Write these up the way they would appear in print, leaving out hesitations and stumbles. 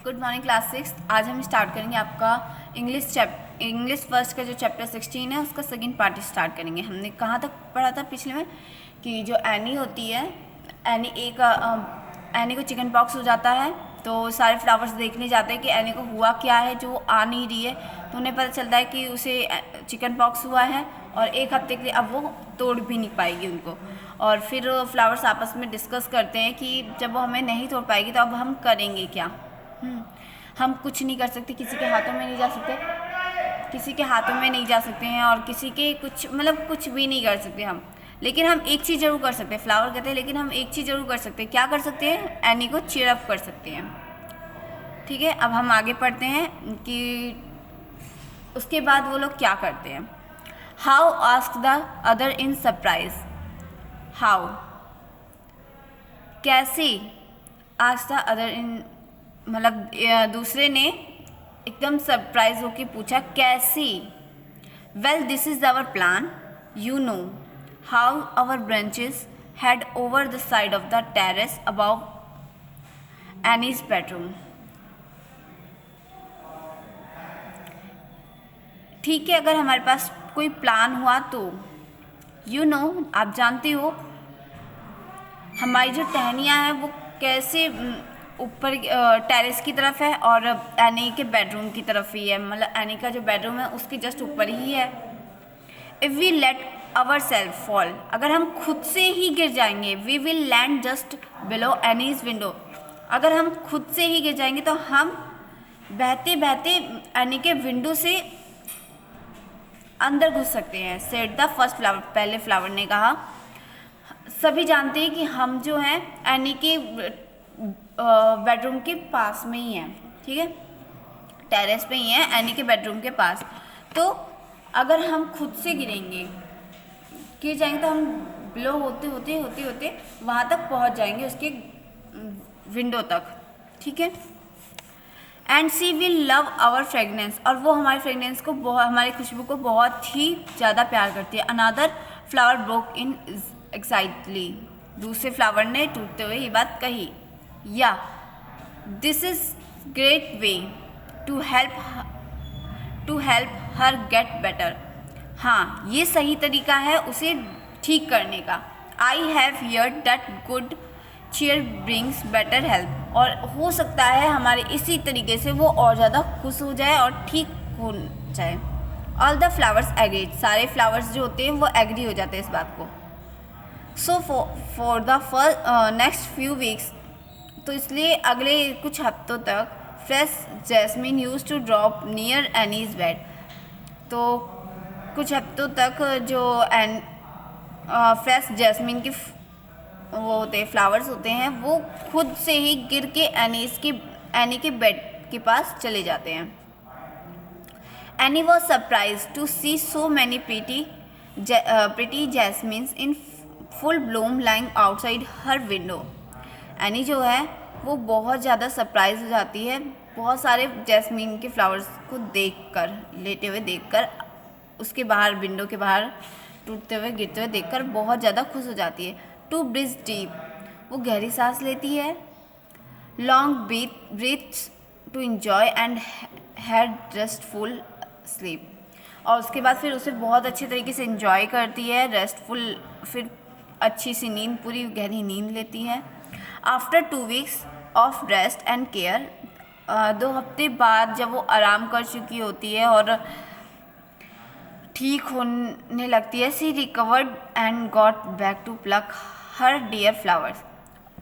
Good morning class 6। आज हम start करेंगे आपका इंग्लिश फर्स्ट का जो चैप्टर 16 है उसका सेकंड पार्ट स्टार्ट करेंगे। हमने कहाँ तक पढ़ा था पिछले में कि जो एनी होती है, एनी को चिकन पॉक्स हो जाता है तो सारे फ्लावर्स देखने जाते हैं कि एनी को हुआ क्या है, जो वो आ नहीं रही है। तो उन्हें पता चलता है कि उसे चिकन पॉक्स हुआ है और एक हफ्ते के लिए अब वो तोड़ भी नहीं पाएगी उनको। और फिर फ्लावर्स आपस में डिस्कस करते हैं कि जब वो हमें नहीं तोड़ पाएगी तो अब हम करेंगे क्या। हम कुछ नहीं कर सकते, किसी के हाथों में नहीं जा सकते, किसी के हाथों में नहीं जा सकते हैं और किसी के कुछ भी नहीं कर सकते हम। लेकिन हम एक चीज़ ज़रूर कर सकते हैं, फ्लावर कहते हैं, लेकिन हम एक चीज़ ज़रूर कर सकते हैं। क्या कर सकते हैं? एनी को चीयर अप कर सकते हैं। ठीक है, अब हम आगे पढ़ते हैं कि उसके बाद वो लोग क्या करते हैं। How ask the other in surprise. How कैसे, आस्क द अदर इन मतलब दूसरे ने एकदम सरप्राइज होके पूछा कैसे। Well this is our plan, you know how our branches head over the side of the terrace above Annie's bedroom. ठीक है, अगर हमारे पास कोई प्लान हुआ तो यू नो आप जानते हो हमारी जो टहनियाँ हैं वो कैसे ऊपर टेरेस की तरफ है और एनी के बेडरूम की तरफ ही है। मतलब एनी का जो बेडरूम है उसके जस्ट ऊपर ही है। If we let ourself fall, अगर हम खुद से ही गिर जाएंगे, we will land just below Annie's window. अगर हम खुद से ही गिर जाएंगे तो हम बहते बहते एनी के विंडो से अंदर घुस सकते हैं। सेड द फर्स्ट फ्लावर, पहले फ्लावर ने कहा। सभी जानते हैं कि हम जो हैं एनी के बेडरूम के पास में ही हैं, ठीक है, टेरेस पे ही हैं एनी के बेडरूम के पास। तो अगर हम खुद से गिर जाएंगे तो हम ब्लो होते होते होते होते वहाँ तक पहुँच जाएंगे, उसके विंडो तक, ठीक है। And she will love our fragrance, और वो हमारे फ्रेगनेंस को हमारी खुशबू को बहुत ही ज़्यादा प्यार करती है। Another flower broke in excitedly, दूसरे फ्लावर ने टूटते हुए ये बात कही। Yeah this is great way to help her get better. हाँ, ये सही तरीका है उसे ठीक करने का। I have heard that good cheer brings better help, और हो सकता है हमारे इसी तरीके से वो और ज़्यादा खुश हो जाए और ठीक हो जाए। ऑल द फ्लावर्स एग्रीड, सारे फ्लावर्स जो होते हैं वो एग्री हो जाते हैं इस बात को। So for the next few weeks, तो इसलिए अगले कुछ हफ्तों तक fresh jasmine use to drop near Annie's bed, तो कुछ हफ्तों तक जो फ्रेश जैस्मिन के वो होते हैं, फ्लावर्स होते हैं, वो खुद से ही गिर के एनी के बेड के पास चले जाते हैं। Annie was surprise to see so many pretty jasmines in full bloom lying outside her window. Annie जो है वो बहुत ज़्यादा सरप्राइज हो जाती है, बहुत सारे जैस्मीन के फ्लावर्स को देखकर, लेटे हुए देखकर, उसके बाहर विंडो के बाहर टूटते हुए गिरते हुए देखकर बहुत ज़्यादा खुश हो जाती है। टू ब्रीथ डीप, वो गहरी सांस लेती है। Long breaths to enjoy and had restful sleep, और उसके बाद फिर उसे बहुत अच्छे तरीके से इंजॉय करती है, रेस्टफुल, फिर अच्छी सी नींद, पूरी गहरी नींद लेती है। After 2 weeks of rest and care, 2 हफ्ते बाद जब वो आराम कर चुकी होती है और ठीक होने लगती है, she recovered and got back to pluck her dear flowers.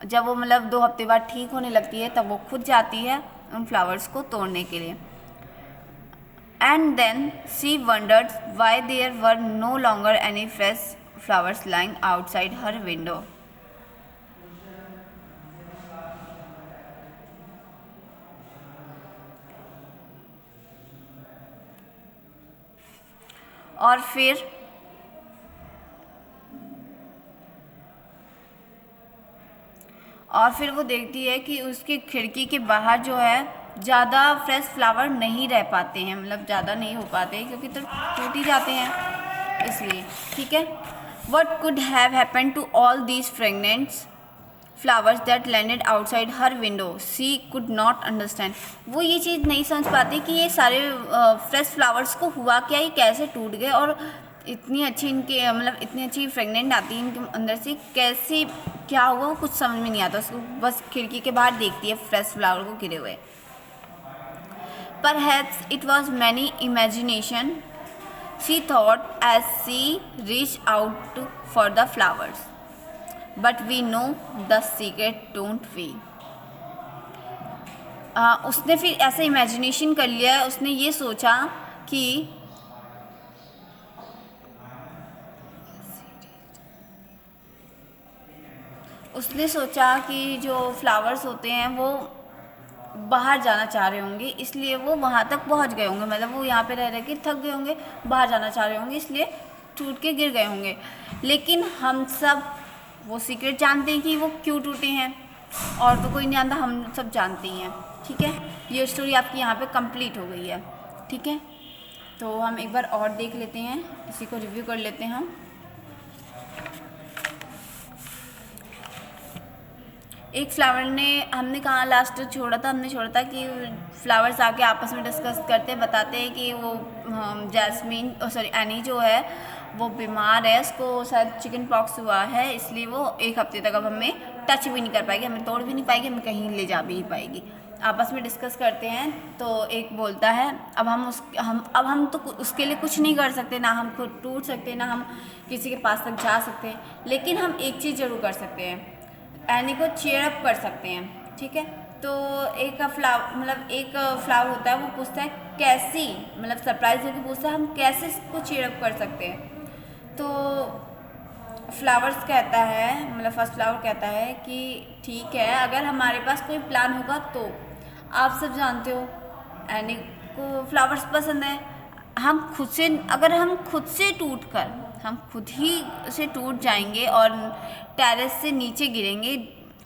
जब वो मतलब 2 हफ्ते बाद ठीक होने लगती है तब वो खुद जाती है उन फ्लावर्स को तोड़ने के लिए। And then she wondered why there were no longer any fresh flowers lying outside her window. और फिर वो देखती है कि उसकी खिड़की के बाहर जो है ज़्यादा फ्रेश फ्लावर नहीं रह पाते हैं, मतलब ज़्यादा नहीं हो पाते क्योंकि तो टूट ही जाते हैं इसलिए, ठीक है। What could have happen to all these flowers that landed outside her window she could not understand. वो ये चीज़ नहीं समझ पाती कि ये सारे फ्रेश फ्लावर्स को हुआ क्या, ये कैसे टूट गए, और इतनी अच्छी इनके मतलब इतनी अच्छी फ्रेगनेंट आती है इनके अंदर से, कैसे क्या हुआ वो कुछ समझ में नहीं आता उसको। बस खिड़की के बाहर देखती है फ्रेश फ्लावर को गिरे हुए। Perhaps it was merely imagination, she thought as she reached out for the flowers. But we know the secret, don't we? उसने फिर ऐसे इमेजिनेशन कर लिया, उसने ये सोचा कि जो फ्लावर्स होते हैं वो बाहर जाना चाह रहे होंगे, इसलिए वो वहाँ तक पहुँच गए होंगे। मतलब वो यहाँ पे रह रह के थक गए होंगे, बाहर जाना चाह रहे होंगे, इसलिए टूट के गिर गए होंगे। लेकिन हम सब वो सीक्रेट जानते हैं कि वो क्यों टूटे हैं, और तो कोई नहीं जानता, हम सब जानते ही हैं। ठीक है, ये स्टोरी आपकी यहाँ पे कंप्लीट हो गई है। ठीक है, तो हम एक बार और देख लेते हैं, इसी को रिव्यू कर लेते हैं हम। एक फ्लावर ने, हमने कहाँ लास्ट छोड़ा था, हमने छोड़ा था कि फ्लावर्स आके आपस में डिस्कस करते बताते हैं कि वो जैस्मीन एनी जो है वो बीमार है, उसको शायद चिकन पॉक्स हुआ है, इसलिए वो एक हफ्ते तक अब हमें टच भी नहीं कर पाएगी, हमें तोड़ भी नहीं पाएगी, हमें कहीं ले जा भी नहीं पाएगी। आपस में डिस्कस करते हैं, तो एक बोलता है अब हम तो उसके लिए कुछ नहीं कर सकते, ना हम खुद टूट सकते, ना हम किसी के पास तक जा सकते, लेकिन हम एक चीज़ ज़रूर कर सकते हैं, एनी को चीयर अप कर सकते हैं। ठीक है, तो एक फ्लावर होता है, वो पूछता है कैसी, मतलब सरप्राइज होकर पूछता है हम कैसे इसको चीयर अप कर सकते हैं। तो फ्लावर्स कहता है, मतलब फर्स्ट फ्लावर कहता है कि ठीक है, अगर हमारे पास कोई प्लान होगा तो। आप सब जानते हो एनी को फ्लावर्स पसंद है, अगर हम खुद से टूट जाएंगे और टेरेस से नीचे गिरेंगे,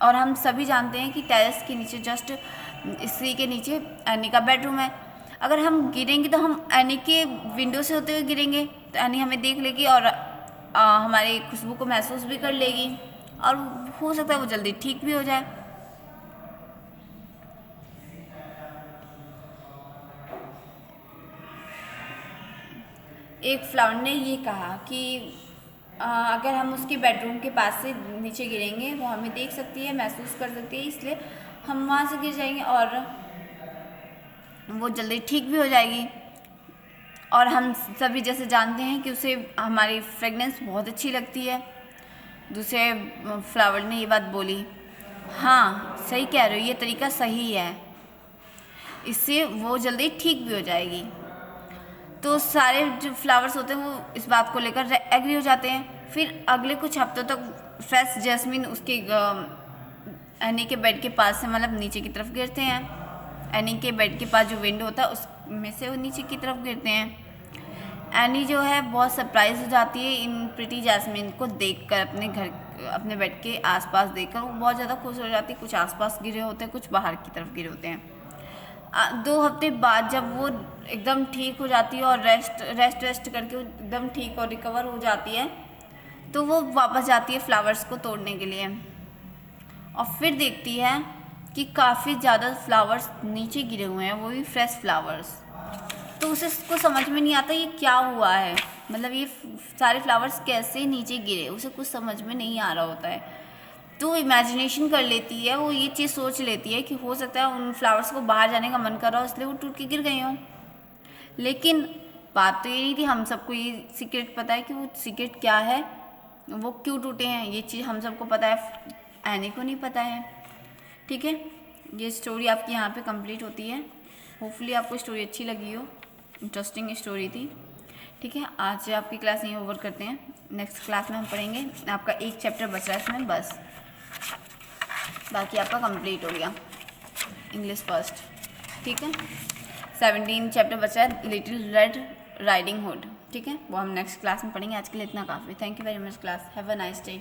और हम सभी जानते हैं कि टेरेस के नीचे जस्ट इसी के नीचे एनी का बेडरूम है। अगर हम गिरेंगे तो हम एनी के विंडो से होते हुए गिरेंगे, तो एनी हमें देख लेगी और हमारी खुशबू को महसूस भी कर लेगी, और हो सकता है वो जल्दी ठीक भी हो जाए। एक फ्लावर ने ये कहा कि अगर हम उसके बेडरूम के पास से नीचे गिरेंगे वो हमें देख सकती है, महसूस कर सकती है, इसलिए हम वहाँ से गिर जाएंगे और वो जल्दी ठीक भी हो जाएगी। और हम सभी जैसे जानते हैं कि उसे हमारी फ्रेगनेंस बहुत अच्छी लगती है। दूसरे फ्लावर ने ये बात बोली, हाँ सही कह रहे हो, ये तरीका सही है, इससे वो जल्दी ठीक भी हो जाएगी। तो सारे जो फ्लावर्स होते हैं वो इस बात को लेकर एग्री हो जाते हैं। फिर अगले कुछ हफ्तों तक फ्रेश जैस्मिन उसके एनी के बेड के पास से, मतलब नीचे की तरफ गिरते हैं। एनी के बेड के पास जो विंडो होता है उसमें से वो नीचे की तरफ गिरते हैं। एनी जो है बहुत सरप्राइज हो जाती है इन प्रिटी जैस्मिन को देखकर, अपने बेड के आसपास देखकर वो बहुत ज़्यादा खुश हो जाती है। कुछ आसपास गिरे होते हैं, कुछ बाहर की तरफ गिरे होते हैं। 2 हफ्ते बाद जब वो एकदम ठीक हो जाती है और रेस्ट करके एकदम ठीक और रिकवर हो जाती है, तो वो वापस जाती है फ्लावर्स को तोड़ने के लिए, और फिर देखती है कि काफ़ी ज़्यादा फ्लावर्स नीचे गिरे हुए हैं, वो भी फ्रेश फ्लावर्स। तो उसे उसको समझ में नहीं आता ये क्या हुआ है, मतलब ये सारे फ्लावर्स कैसे नीचे गिरे, उसे कुछ समझ में नहीं आ रहा होता है। तो इमेजिनेशन कर लेती है, वो ये चीज़ सोच लेती है कि हो सकता है उन फ्लावर्स को बाहर जाने का मन कर रहा हो, इसलिए वो टूट के गिर गई हों। लेकिन बात तो ये नहीं थी, हम सबको ये सीक्रेट पता है कि वो सीक्रेट क्या है, वो क्यों टूटे हैं, ये चीज़ हम सबको पता है, एनी को नहीं पता है। ठीक है, ये स्टोरी आपकी यहाँ पे कंप्लीट होती है। होपफुली आपको स्टोरी अच्छी लगी हो, इंटरेस्टिंग स्टोरी थी। ठीक है, आज आपकी क्लास यहीं ओवर करते हैं, नेक्स्ट क्लास में हम पढ़ेंगे, आपका एक चैप्टर बच रहा है इसमें बस, बाकी आपका कंप्लीट हो गया इंग्लिश फर्स्ट। ठीक है, 17 चैप्टर बचा है, लिटिल रेड राइडिंग हुड। ठीक है, वो हम नेक्स्ट क्लास में पढ़ेंगे। आज के लिए इतना काफ़ी। Thank you very much class, have a nice day.